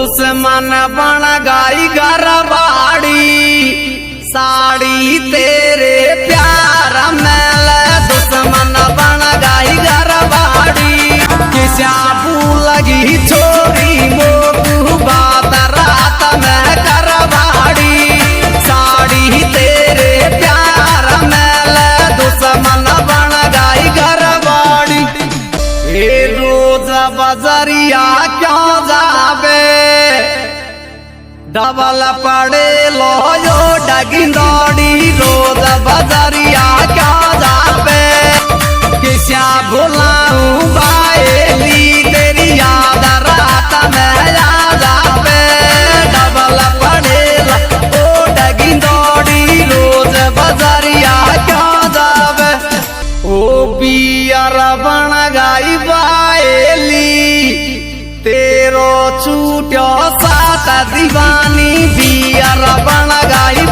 दुश्मन बन गई घरवाड़ी साड़ी तेरे प्यार में दुश्मन बन गई घरवाड़ी किसा लगी छोरी मोटू बात रात में करवाड़ी साड़ी तेरे प्यार में दुश्मन बन गई घरवाड़ी ये रोज बजरिया क्यों जावे डबल पड़े लो यो डगिंदौड़ी रोज बजरिया क्या जावे किसा भुलाऊं बाएली तेरी याद रात में आ जावे डबल पड़े लो ओ डगिंदौड़ी रोज बजरिया क्या जावे ओ पियर बन गई बाएली तेरो छूट्यो साथ दीवानी बियर बन गई।